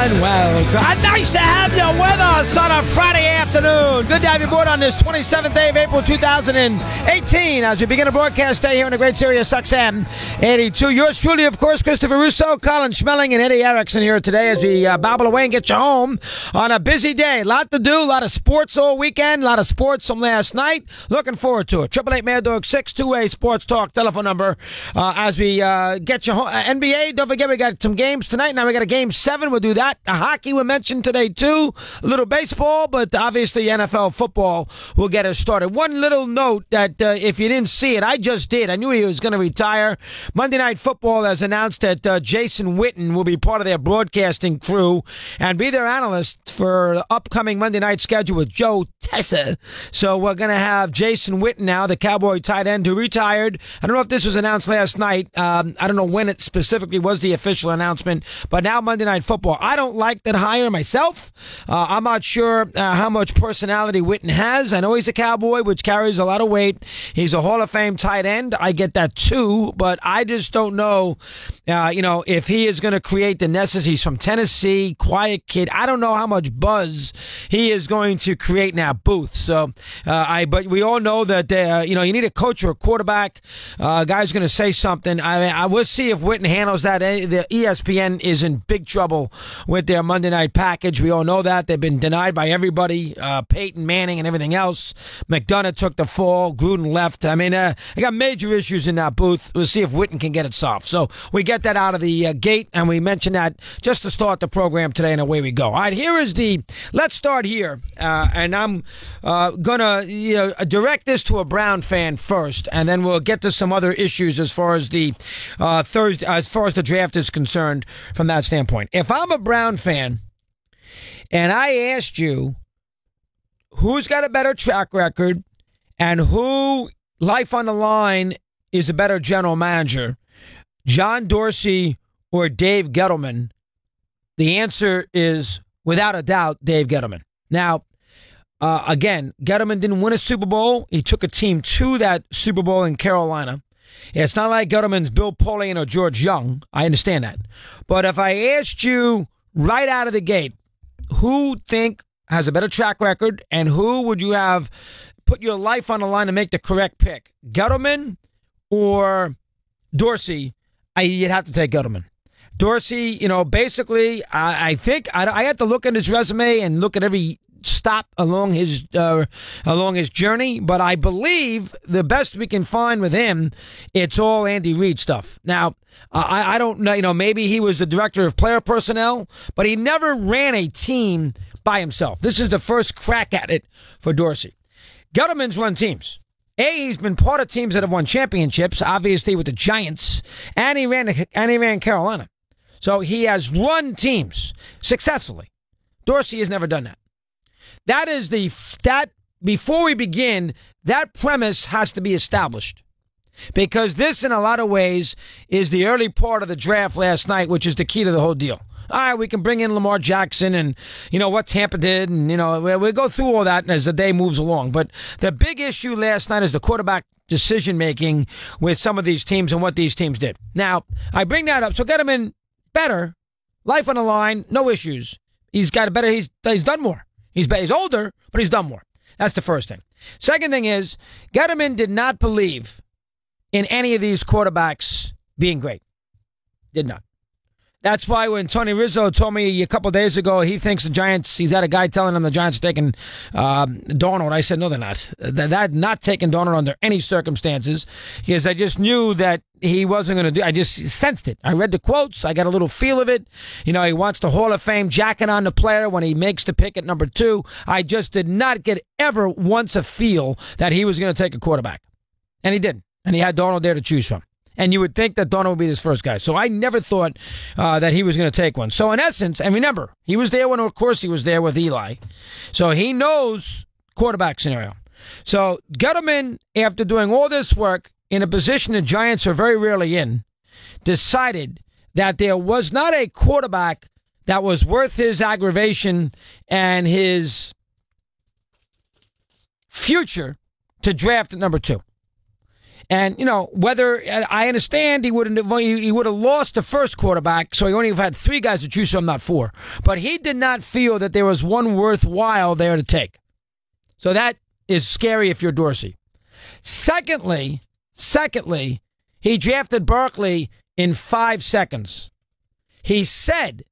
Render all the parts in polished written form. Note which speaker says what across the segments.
Speaker 1: and welcome. Nice to have you with us on a Friday afternoon. Good to have you aboard on this 27th day of April 2018 as we begin a broadcast day here in the great Sirius XM 82. Yours truly, of course, Christopher Russo, Colin Schmeling, and Eddie Erickson here today as we babble away and get you home on a busy day. A lot to do, a lot of sports all weekend, a lot of sports from last night. Looking forward to it. 888 Mad Dog 628 Sports Talk telephone number as we get you home. NBA, don't forget we got some games tonight. Now we got a game 7. We'll do that. Hockey we mentioned today too. A little baseball, but obviously NFL football will get us started. One little note that if you didn't see it, I just did. I knew he was going to retire. Monday Night Football has announced that Jason Witten will be part of their broadcasting crew and be their analyst for the upcoming Monday night schedule with Joe Tessa. So we're going to have Jason Witten now, the Cowboy tight end who retired. I don't know if this was announced last night. I don't know when it specifically was the official announcement, but now Monday Night Football. I don't like that hire myself. I'm not sure how much personality Witten has. I know he's a Cowboy, which carries a lot of weight. He's a Hall of Fame tight end. I get that too, but I just don't know, if he is going to create the necessary. He's from Tennessee, quiet kid. I don't know how much buzz he is going to create in that booth. So, but we all know that you need a coach or a quarterback. Guy's going to say something. I will see if Witten handles that. The ESPN is in big trouble with their Monday night package. We all know that. They've been denied by everybody, Peyton Manning and everything else. McDonough took the fall. Gruden left. I mean, they got major issues in that booth. We'll see if Witten can get it solved. So we get that out of the gate, and we mention that just to start the program today, and away we go. All right, let's start here, and I'm going to direct this to a Brown fan first, and then we'll get to some other issues as far as the the draft is concerned from that standpoint. If I'm a Brown fan and I asked you who's got a better track record and who, life on the line, is a better general manager, John Dorsey or Dave Gettleman, the answer is, without a doubt, Dave Gettleman. Now, again, Gettleman didn't win a Super Bowl. He took a team to that Super Bowl in Carolina. It's not like Gettleman's Bill Polian or George Young. I understand that. But if I asked you right out of the gate, who think has a better track record and who would you have put your life on the line to make the correct pick, Gettleman or Dorsey, you'd have to take Gettleman. Dorsey, basically, I think I had to look at his resume and look at every stop along his journey, but I believe the best we can find with him, it's all Andy Reid stuff. Now, I don't know, maybe he was the director of player personnel, but he never ran a team by himself. This is the first crack at it for Dorsey. Gettleman's run teams. He's been part of teams that have won championships, obviously with the Giants, and he ran Carolina. So he has run teams successfully. Dorsey has never done that. Before we begin, that premise has to be established. Because this, in a lot of ways, is the early part of the draft last night, which is the key to the whole deal. All right, we can bring in Lamar Jackson and, what Tampa did, and, we'll go through all that as the day moves along. But the big issue last night is the quarterback decision-making with some of these teams and what these teams did. Now, I bring that up. So Gettleman, better, life on the line, no issues. He's got a better, he's done more. He's older, but he's done more. That's the first thing. Second thing is, Gettleman did not believe in any of these quarterbacks being great. Did not. That's why when Tony Rizzo told me a couple days ago he thinks the Giants, he's had a guy telling him the Giants are taking Darnold, I said, no, they're not. They're not taking Darnold under any circumstances, because I just knew that he wasn't going to do. I just sensed it. I read the quotes. I got a little feel of it. He wants the Hall of Fame jacket on the player when he makes the pick at number 2. I just did not get ever once a feel that he was going to take a quarterback. And he didn't. And he had Darnold there to choose from. And you would think that Darnold would be his first guy. So I never thought that he was going to take one. So in essence, and remember, he was there when, of course, he was there with Eli. So he knows quarterback scenario. So Gettleman, after doing all this work in a position the Giants are very rarely in, decided that there was not a quarterback that was worth his aggravation and his future to draft at number 2. And, whether I understand he would have lost the first quarterback, so he only had 3 guys to choose from, not 4. But he did not feel that there was one worthwhile there to take. So that is scary if you're Dorsey. Secondly, he drafted Barkley in 5 seconds. He said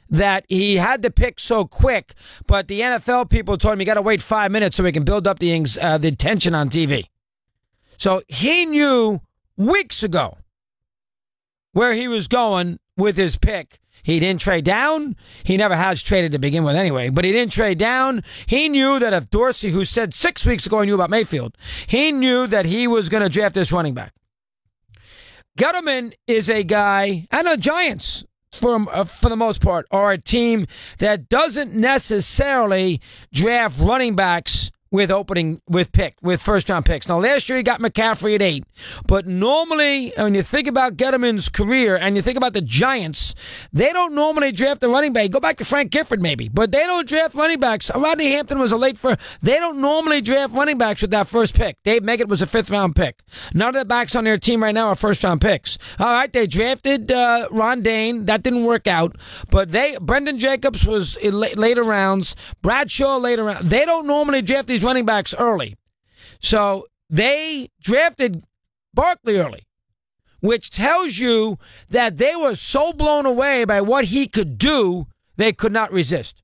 Speaker 1: that he had to pick so quick, but the NFL people told him you got to wait 5 minutes so we can build up the tension on TV. So he knew weeks ago where he was going with his pick. He didn't trade down. He never has traded to begin with anyway, but he didn't trade down. He knew that if Dorsey, who said 6 weeks ago he knew about Mayfield, he knew that he was going to draft this running back. Gettleman is a guy, and the Giants, for the most part, are a team that doesn't necessarily draft running backs with first-round picks. Now, last year he got McCaffrey at 8, but normally, when you think about Gettleman's career and you think about the Giants, they don't normally draft a running back. Go back to Frank Gifford, maybe, but they don't draft running backs. Rodney Hampton was a late first. They don't normally draft running backs with that first pick. Dave Meggett was a 5th-round pick. None of the backs on their team right now are first-round picks. All right, they drafted Ron Dane. That didn't work out, but Brendan Jacobs was in later rounds. Bradshaw later rounds. They don't normally draft these running backs early. So they drafted Barkley early, which tells you that they were so blown away by what he could do, they could not resist.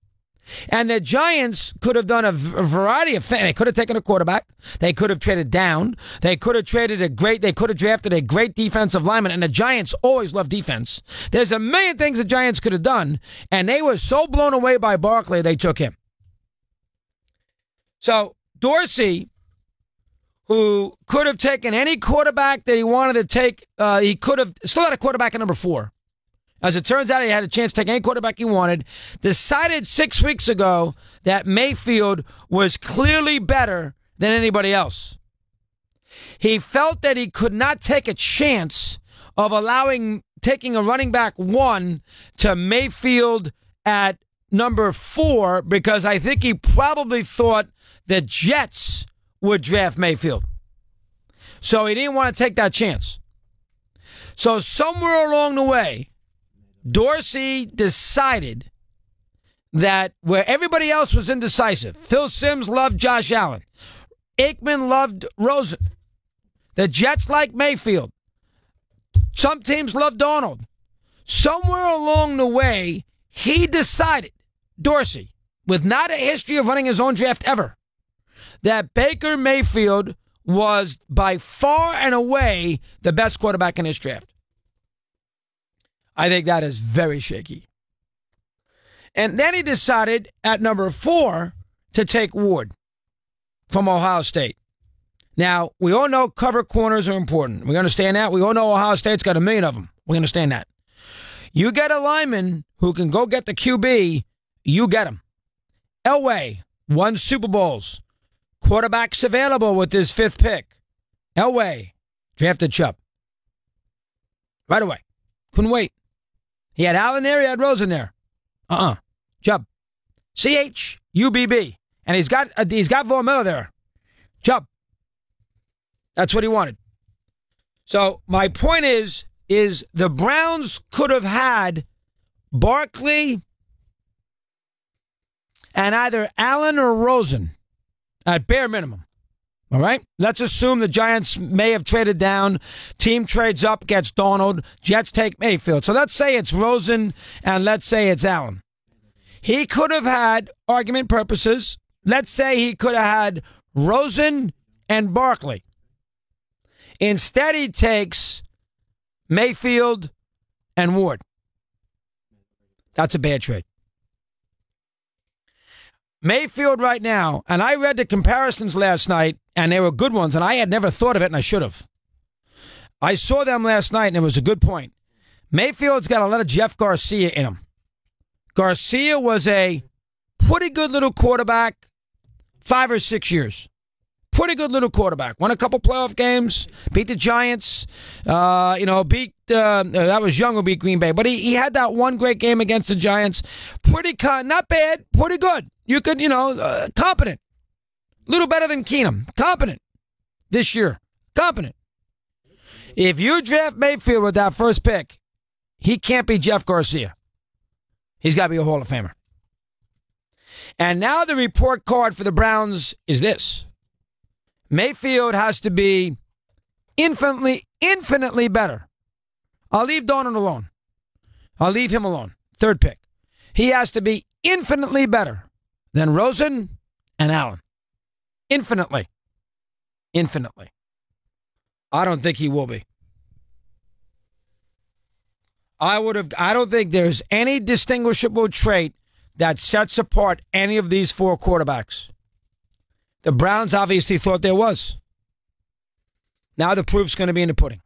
Speaker 1: And the Giants could have done a variety of things. They could have taken a quarterback. They could have traded down. They could have drafted a great defensive lineman. And the Giants always love defense. There's a million things the Giants could have done, and they were so blown away by Barkley, they took him. So Dorsey, who could have taken any quarterback that he wanted to take, he could have still had a quarterback at number 4. As it turns out, he had a chance to take any quarterback he wanted. Decided 6 weeks ago that Mayfield was clearly better than anybody else. He felt that he could not take a chance of taking a running back 1 to Mayfield at number 4, because I think he probably thought the Jets would draft Mayfield. So he didn't want to take that chance. So somewhere along the way, Dorsey decided that where everybody else was indecisive, Phil Simms loved Josh Allen, Aikman loved Rosen, the Jets liked Mayfield, some teams loved Darnold. Somewhere along the way, he decided, Dorsey, with not a history of running his own draft ever, that Baker Mayfield was by far and away the best quarterback in this draft. I think that is very shaky. And then he decided at number 4 to take Ward from Ohio State. Now, we all know cover corners are important. We understand that. We all know Ohio State's got a million of them. We understand that. You get a lineman who can go get the QB, you get him. Elway won Super Bowls. Quarterbacks available with his 5th pick. Elway drafted Chubb right away. Couldn't wait. He had Allen there. He had Rosen there. Chubb. Chubb. And he's got Von Miller there. Chubb. That's what he wanted. So my point is the Browns could have had Barkley and either Allen or Rosen at bare minimum. All right? Let's assume the Giants may have traded down. Team trades up, gets Darnold. Jets take Mayfield. So let's say it's Rosen and let's say it's Allen. He could have had, argument purposes, let's say he could have had Rosen and Barkley. Instead, he takes Mayfield and Ward. That's a bad trade. Mayfield right now, and I read the comparisons last night, and they were good ones, and I had never thought of it, and I should have. I saw them last night, and it was a good point. Mayfield's got a lot of Jeff Garcia in him. Garcia was a pretty good little quarterback 5 or 6 years. Pretty good little quarterback. Won a couple playoff games. Beat the Giants. That was Young who beat Green Bay. But he had that one great game against the Giants. Not bad. Pretty good. You could, competent. A little better than Keenum. Competent. this year. Competent. If you draft Mayfield with that first pick, he can't be Jeff Garcia. He's got to be a Hall of Famer. And now the report card for the Browns is this. Mayfield has to be infinitely better. I'll leave Donald alone. I'll leave him alone. Third pick. He has to be infinitely better than Rosen and Allen. Infinitely. I don't think he will be. I don't think there's any distinguishable trait that sets apart any of these four quarterbacks. The Browns obviously thought there was. Now the proof's going to be in the pudding.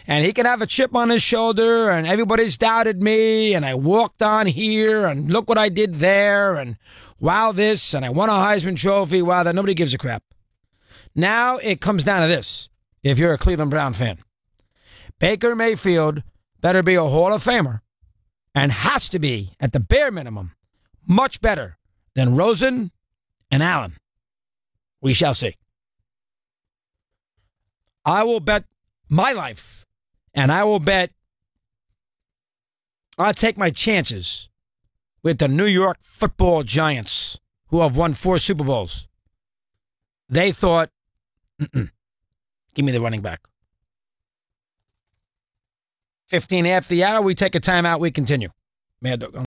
Speaker 1: And he can have a chip on his shoulder, and everybody's doubted me, and I walked on here, and look what I did there, and wow this, and I won a Heisman Trophy, wow that, nobody gives a crap. Now it comes down to this, if you're a Cleveland Brown fan. Baker Mayfield better be a Hall of Famer, and has to be, at the bare minimum, much better than Rosen and Allen. We shall see. I will bet my life, and I'll take my chances with the New York Football Giants, who have won 4 Super Bowls. They thought, give me the running back. 15 after the hour, we take a timeout, we continue. Mad Dog.